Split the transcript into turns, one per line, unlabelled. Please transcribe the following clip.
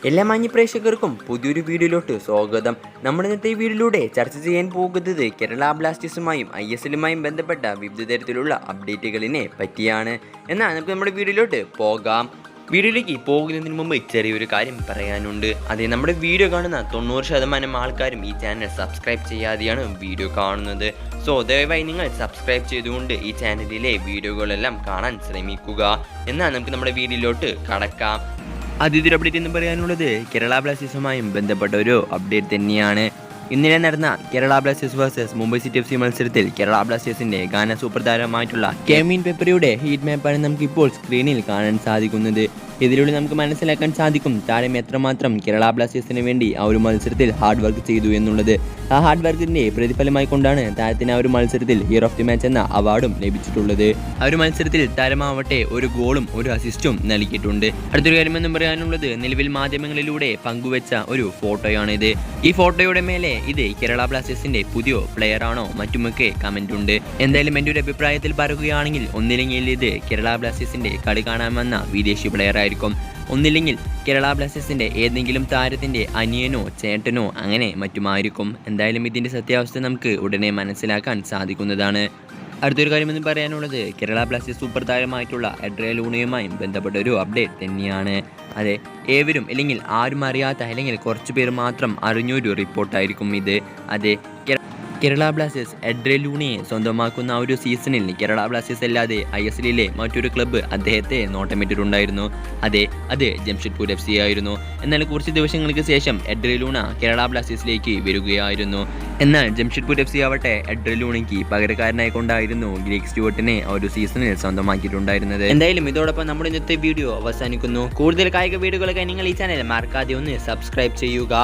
എല്ലാ മാന്യ പ്രേക്ഷകർക്കും പുതിയൊരു വീഡിയോയിലോട്ട് സ്വാഗതം. നമ്മൾ ഇന്നത്തെ ഈ വീഡിയോയിലൂടെ ചർച്ച ചെയ്യാൻ പോകുന്നത് കേരള ബ്ലാസ്റ്റേഴ്സുമായും ISLുമായും ബന്ധപ്പെട്ട വിവിധ തരത്തിലുള്ള അപ്ഡേറ്റുകളിനെ പറ്റിയാണ്. എന്നാൽ നമുക്ക് നമ്മുടെ വീഡിയോയിലോട്ട് പോകാം. വീഡിയോയിലേക്ക് പോകുന്നതിന് മുമ്പ് ചെറിയൊരു കാര്യം പറയാനുണ്ട്. അതെ, നമ്മുടെ വീഡിയോ കാണുന്ന 90% ആൾക്കാരും ഈ ചാനൽ സബ്സ്ക്രൈബ് ചെയ്യാതെയാണ് വീഡിയോ കാണുന്നത്. സോ ദയവായി നിങ്ങൾ സബ്സ്ക്രൈബ് ചെയ്തുകൊണ്ട് ഈ ചാനലിലെ വീഡിയോകളെല്ലാം കാണാൻ ശ്രമിക്കുക. എന്നാൽ നമുക്ക് നമ്മുടെ വീഡിയോയിലോട്ട് കടക്കാം. ആദ്യത്തെ അപ്ഡേറ്റ് എന്ന് പറയാനുള്ളത് കേരള ബ്ലാസ്റ്റേഴ്സുമായും ബന്ധപ്പെട്ട ഒരു അപ്ഡേറ്റ് തന്നെയാണ്. ഇന്നലെ നടന്ന Kerala Blasters versus Mumbai city FC മത്സരത്തിൽ കേരള ബ്ലാസ്റ്റേഴ്സിന്റെ ഗാന സൂപ്പർ താരമായിട്ടുള്ള കെവിൻ പെപ്പറയുടെ ഹീറ്റ് മാപ്പാണ് നമുക്കിപ്പോൾ സ്ക്രീനിൽ കാണാൻ സാധിക്കുന്നത്. ഇതിലൂടെ നമുക്ക് മനസ്സിലാക്കാൻ സാധിക്കും താരം എത്രമാത്രം കേരള ബ്ലാസ്റ്റേഴ്സിന് വേണ്ടി ആ ഒരു മത്സരത്തിൽ ഹാർഡ് വർക്ക് ചെയ്തു എന്നുള്ളത്. ആ ഹാർഡ് വർക്കിന്റെ പ്രതിഫലമായി കൊണ്ടാണ് താരത്തിന് ആ ഒരു മത്സരത്തിൽ ഹീറോ ഓഫ് ദി മാച്ച് എന്ന അവാർഡും ലഭിച്ചിട്ടുള്ളത്. ആ ഒരു മത്സരത്തിൽ താരമാവട്ടെ ഒരു ഗോളും ഒരു അസിസ്റ്റും നൽകിയിട്ടുണ്ട്. അടുത്തൊരു കാര്യമെന്നും പറയാനുള്ളത് നിലവിൽ മാധ്യമങ്ങളിലൂടെ പങ്കുവെച്ച ഒരു ഫോട്ടോയാണിത്. ഈ ഫോട്ടോയുടെ മേലെ ഇത് കേരള ബ്ലാസ്റ്റേഴ്സിന്റെ പുതിയ പ്ലെയർ ആണോ മറ്റുമൊക്കെ കമന്റ് ഉണ്ട്. എന്തായാലും എൻ്റെ ഒരു അഭിപ്രായത്തിൽ പറയുകയാണെങ്കിൽ ഒന്നില്ലെങ്കിൽ ഇത് കേരള ബ്ലാസ്റ്റേഴ്സിന്റെ കളി കാണാമെന്ന വിദേശി പ്ലെയർ ആയിരിക്കും, ഒന്നില്ലെങ്കിൽ കേരള ബ്ലാസ്റ്റേഴ്സിന്റെ ഏതെങ്കിലും താരത്തിന്റെ അനിയനോ ചേട്ടനോ അങ്ങനെ മറ്റുമായിരിക്കും. എന്തായാലും ഇതിന്റെ സത്യാവസ്ഥ നമുക്ക് ഉടനെ മനസ്സിലാക്കാൻ സാധിക്കുന്നതാണ്. അടുത്തൊരു കാര്യമെന്ന് പറയാനുള്ളത് കേരള ബ്ലാസ്റ്റേഴ്സ് സൂപ്പർ താരമായിട്ടുള്ള എഡ്രിയ ലൂണയുമായും ബന്ധപ്പെട്ട ഒരു അപ്ഡേറ്റ് തന്നെയാണ്. അതെ, ഏവരും അല്ലെങ്കിൽ ആരും അറിയാത്ത അല്ലെങ്കിൽ കുറച്ച് പേർ മാത്രം അറിഞ്ഞൊരു റിപ്പോർട്ടായിരിക്കും ഇത്. അതെ, കേരള ബ്ലാസ്റ്റേഴ്സ് എഡ്രിയ ലൂണയെ സ്വന്തമാക്കുന്ന ആ ഒരു സീസണിൽ കേരള ബ്ലാസ്റ്റേഴ്സ് അല്ലാതെ ISLിലെ മറ്റൊരു ക്ലബ്ബ് അദ്ദേഹത്തെ നോട്ടമിട്ടിട്ടുണ്ടായിരുന്നു. അത് ജംഷഡ്പൂർ FC ആയിരുന്നു. എന്നാൽ കുറച്ച് ദിവസങ്ങൾക്ക് ശേഷം എഡ്രിയ ലൂണ കേരള ബ്ലാസ്റ്റേഴ്സിലേക്ക് വരികയായിരുന്നു. എന്നാൽ ജംഷഡ്പൂർ FC ആവട്ടെ എഡ്രിയ ലൂണയ്ക്ക് പകരക്കാരനായി കൊണ്ടായിരുന്നു ഗ്രീഗ് സ്റ്റുവർട്ടിനെ ആ ഒരു സീസണിൽ സ്വന്തമാക്കിയിട്ടുണ്ടായിരുന്നത്. എന്തായാലും ഇതോടൊപ്പം നമ്മുടെ ഇന്നത്തെ വീഡിയോ അവസാനിക്കുന്നു. കൂടുതൽ കായിക വീഡിയോകളൊക്കെ നിങ്ങൾ ഈ ചാനൽ മറക്കാതെ ഒന്ന് സബ്സ്ക്രൈബ് ചെയ്യുക.